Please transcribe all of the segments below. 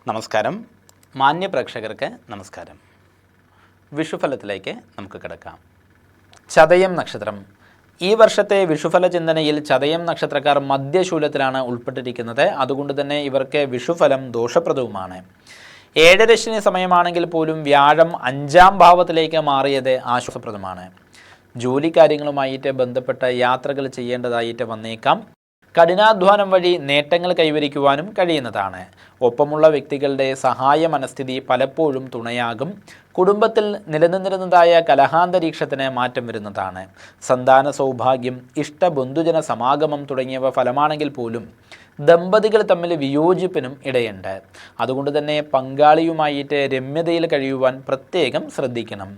നമസ്കാരം. മാന്യ പ്രേക്ഷകർക്ക് നമസ്കാരം. വിഷുഫലത്തിലേക്ക് നമുക്ക് കിടക്കാം. ചതയം നക്ഷത്രം. ഈ വർഷത്തെ വിഷുഫല ചിന്തനയിൽ ചതയം നക്ഷത്രക്കാർ മധ്യശൂലത്തിലാണ് ഉൾപ്പെട്ടിരിക്കുന്നത്. അതുകൊണ്ട് തന്നെ ഇവർക്ക് വിഷുഫലം ദോഷപ്രദവുമാണ്. ഏഴരശ്ശിനി സമയമാണെങ്കിൽ പോലും വ്യാഴം 5-ാം ഭാവത്തിലേക്ക് മാറിയത് ആശ്വാസപ്രദമാണ്. ജോലി കാര്യങ്ങളുമായിട്ട് ബന്ധപ്പെട്ട യാത്രകൾ ചെയ്യേണ്ടതായിട്ട് വന്നേക്കാം. കഠിനാധ്വാനം വഴി നേട്ടങ്ങൾ കൈവരിക്കുവാനും കഴിയുന്നതാണ്. ഒപ്പമുള്ള വ്യക്തികളുടെ സഹായ മനസ്ഥിതി പലപ്പോഴും തുണയാകും. കുടുംബത്തിൽ നിലനിന്നിരുന്നതായ കലഹാന്തരീക്ഷത്തിന് മാറ്റം വരുന്നതാണ്. സന്താന സൗഭാഗ്യം, ഇഷ്ടബന്ധുജന സമാഗമം തുടങ്ങിയവ ഫലമാണെങ്കിൽ പോലും ദമ്പതികൾ തമ്മിൽ വിയോജിപ്പിനും ഇടയുണ്ട്. അതുകൊണ്ട് തന്നെ പങ്കാളിയുമായിട്ട് രമ്യതയിൽ കഴിയുവാൻ പ്രത്യേകം ശ്രദ്ധിക്കണം.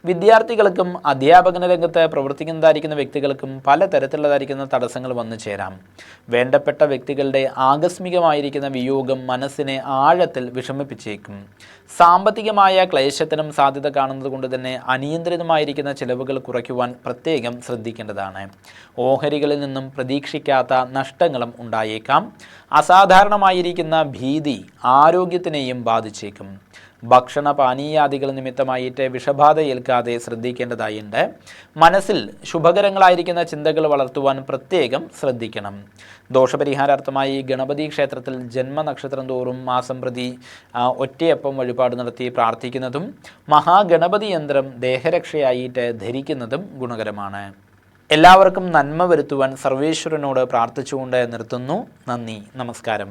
വിദ്യാർത്ഥികൾക്കും അധ്യാപന രംഗത്ത് പ്രവർത്തിക്കുന്നതായിരിക്കുന്ന വ്യക്തികൾക്കും പലതരത്തിലുള്ളതായിരിക്കുന്ന തടസ്സങ്ങൾ വന്നു ചേരാം. വേണ്ടപ്പെട്ട വ്യക്തികളുടെ ആകസ്മികമായിരിക്കുന്ന വിയോഗം മനസ്സിനെ ആഴത്തിൽ വിഷമിപ്പിച്ചേക്കും. സാമ്പത്തികമായ ക്ലേശത്തിനും സാധ്യത കാണുന്നത് കൊണ്ട് തന്നെ അനിയന്ത്രിതമായിരിക്കുന്ന ചിലവുകൾ കുറയ്ക്കുവാൻ പ്രത്യേകം ശ്രദ്ധിക്കേണ്ടതാണ്. ഓഹരികളിൽ നിന്നും പ്രതീക്ഷിക്കാത്ത നഷ്ടങ്ങളും ഉണ്ടായേക്കാം. അസാധാരണമായിരിക്കുന്ന ഭീതി ആരോഗ്യത്തിനെയും ബാധിച്ചേക്കും. ഭക്ഷണ പാനീയാദികൾ നിമിത്തമായിട്ട് വിഷബാധ ഏൽക്കാതെ ശ്രദ്ധിക്കേണ്ടതായുണ്ട്. മനസ്സിൽ ശുഭകരങ്ങളായിരിക്കുന്ന ചിന്തകൾ വളർത്തുവാൻ പ്രത്യേകം ശ്രദ്ധിക്കണം. ദോഷപരിഹാരാർത്ഥമായി ഗണപതി ക്ഷേത്രത്തിൽ ജന്മനക്ഷത്രം തോറും മാസം പ്രതി ഒറ്റയപ്പം വഴിപാട് നടത്തി പ്രാർത്ഥിക്കുന്നതും മഹാഗണപതി യന്ത്രം ദേഹരക്ഷയായിട്ട് ധരിക്കുന്നതും ഗുണകരമാണ്. എല്ലാവർക്കും നന്മ വരുത്തുവാൻ സർവേശ്വരനോട് പ്രാർത്ഥിച്ചുകൊണ്ട് നിർത്തുന്നു. നന്ദി, നമസ്കാരം.